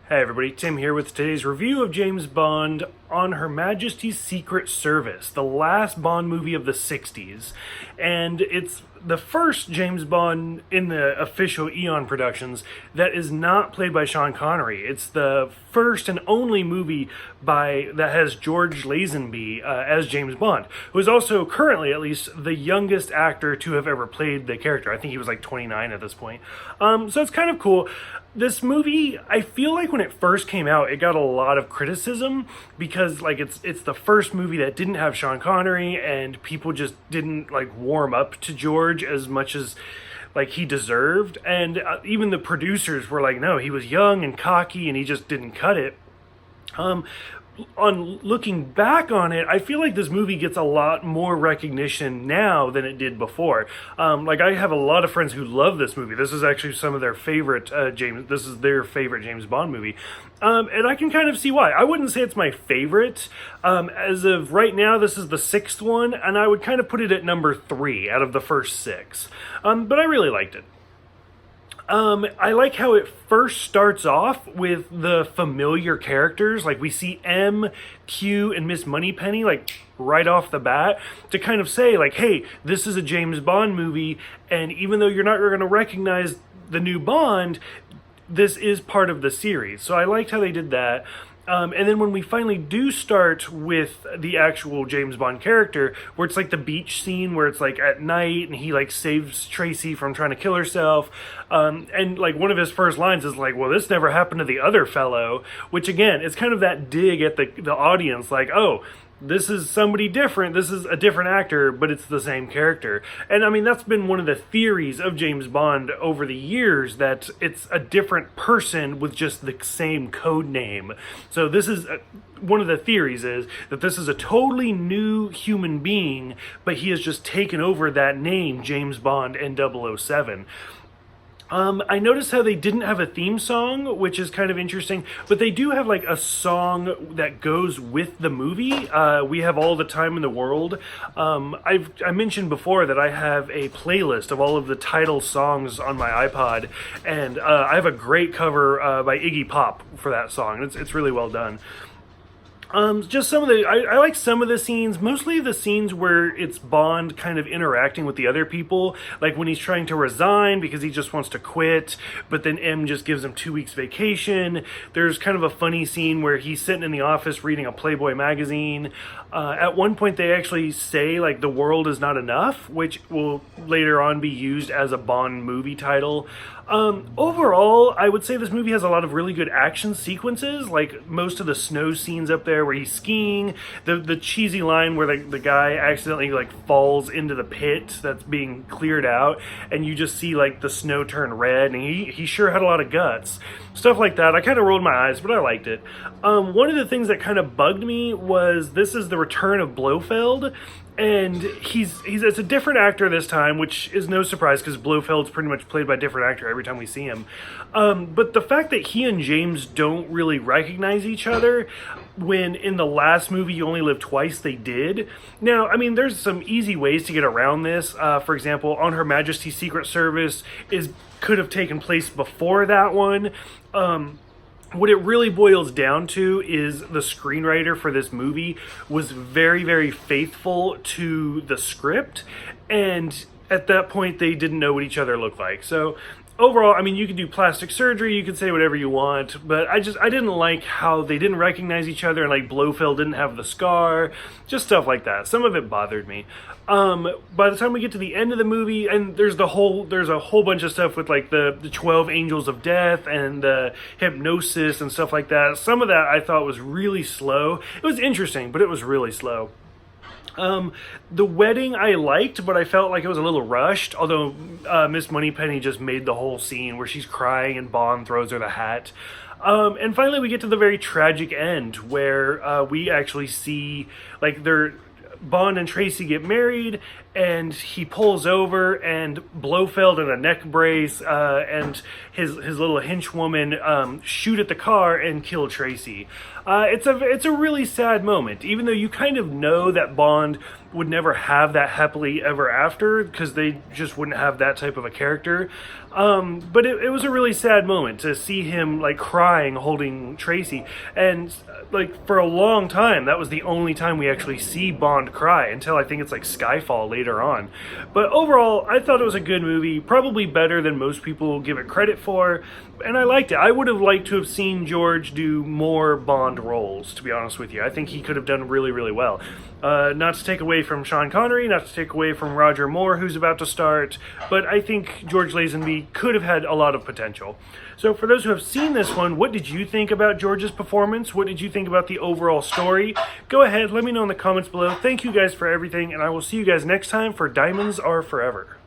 Hey everybody, Tim here with today's review of James Bond on Her Majesty's Secret Service, the last Bond movie of the 60s. And it's the first James Bond in the official Eon productions that is not played by Sean Connery. It's the first and only movie that has George Lazenby as James Bond, who is also currently, at least, the youngest actor to have ever played the character. I think he was like 29 at this point. So it's kind of cool. This movie, I feel like when it first came out, it got a lot of criticism because like it's the first movie that didn't have Sean Connery, and people just didn't like warm up to George as much as like he deserved. And even the producers were like, no, he was young and cocky and he just didn't cut it. On looking back on it, I feel like this movie gets a lot more recognition now than it did before. Like I have a lot of friends who love this movie. This is actually some of their favorite This is their favorite James Bond movie, and I can kind of see why. I wouldn't say it's my favorite. As of right now, this is the sixth one, and I would kind of put it at number 3 out of the first 6. But I really liked it. I like how it first starts off with the familiar characters. Like we see M, Q, and Miss Moneypenny like right off the bat to kind of say like, hey, this is a James Bond movie, and even though you're not going to recognize the new Bond, this is part of the series. So I liked how they did that. And then when we finally do start with the actual James Bond character, where it's like the beach scene where it's like at night and he like saves Tracy from trying to kill herself. And like one of his first lines is like, well, this never happened to the other fellow, which again, it's kind of that dig at the audience like, oh, this is somebody different. This is a different actor, but it's the same character. And I mean, that's been one of the theories of James Bond over the years, that it's a different person with just the same code name. So this is one of the theories, is that this is a totally new human being, but he has just taken over that name, James Bond and 007. I noticed how they didn't have a theme song, which is kind of interesting, but they do have like a song that goes with the movie. We Have All the Time in the World. I mentioned before that I have a playlist of all of the title songs on my iPod, and I have a great cover by Iggy Pop for that song. It's really well done. Just some of the, I like some of the scenes, mostly the scenes where it's Bond kind of interacting with the other people, like when he's trying to resign because he just wants to quit, but then M just gives him 2 weeks vacation. There's kind of a funny scene where he's sitting in the office reading a Playboy magazine. At one point they actually say like the world is not enough, which will later on be used as a Bond movie title. Overall, I would say this movie has a lot of really good action sequences, like most of the snow scenes up there where he's skiing, the cheesy line where the guy accidentally like falls into the pit that's being cleared out, and you just see like the snow turn red, and he sure had a lot of guts. Stuff like that. I kind of rolled my eyes, but I liked it. One of the things that kind of bugged me was this is the return of Blofeld, and it's a different actor this time, which is no surprise because Blofeld's pretty much played by a different actor every time we see him. But the fact that he and James don't really recognize each other, when in the last movie You Only Live Twice they did. Now, I mean, there's some easy ways to get around this. For example, On Her Majesty's Secret Service could have taken place before that one. What it really boils down to is the screenwriter for this movie was very, very faithful to the script, and at that point they didn't know what each other looked like. So overall, I mean, you can do plastic surgery, you can say whatever you want, but I didn't like how they didn't recognize each other, and like Blofeld didn't have the scar, just stuff like that. Some of it bothered me. By the time we get to the end of the movie, and there's a whole bunch of stuff with like the 12 Angels of Death and the hypnosis and stuff like that. Some of that I thought was really slow. It was interesting, but it was really slow. The wedding I liked, but I felt like it was a little rushed, although Miss Moneypenny just made the whole scene where she's crying and Bond throws her the hat. And finally we get to the very tragic end where we actually see like Bond and Tracy get married, and he pulls over, and Blofeld in a neck brace and his little henchwoman shoot at the car and kill Tracy. It's a really sad moment, even though you kind of know that Bond would never have that happily ever after because they just wouldn't have that type of a character. But it was a really sad moment to see him like crying holding Tracy, and like for a long time that was the only time we actually see Bond cry, until I think it's like Skyfall later on. But overall, I thought it was a good movie, probably better than most people give it credit for, and I liked it. I would have liked to have seen George do more Bond roles, to be honest with you. I think he could have done really, really well. Not to take away from Sean Connery, not to take away from Roger Moore, who's about to start, but I think George Lazenby could have had a lot of potential. So for those who have seen this one, what did you think about George's performance? What did you think about the overall story? Go ahead, let me know in the comments below. Thank you guys for everything, and I will see you guys next time for Diamonds Are Forever.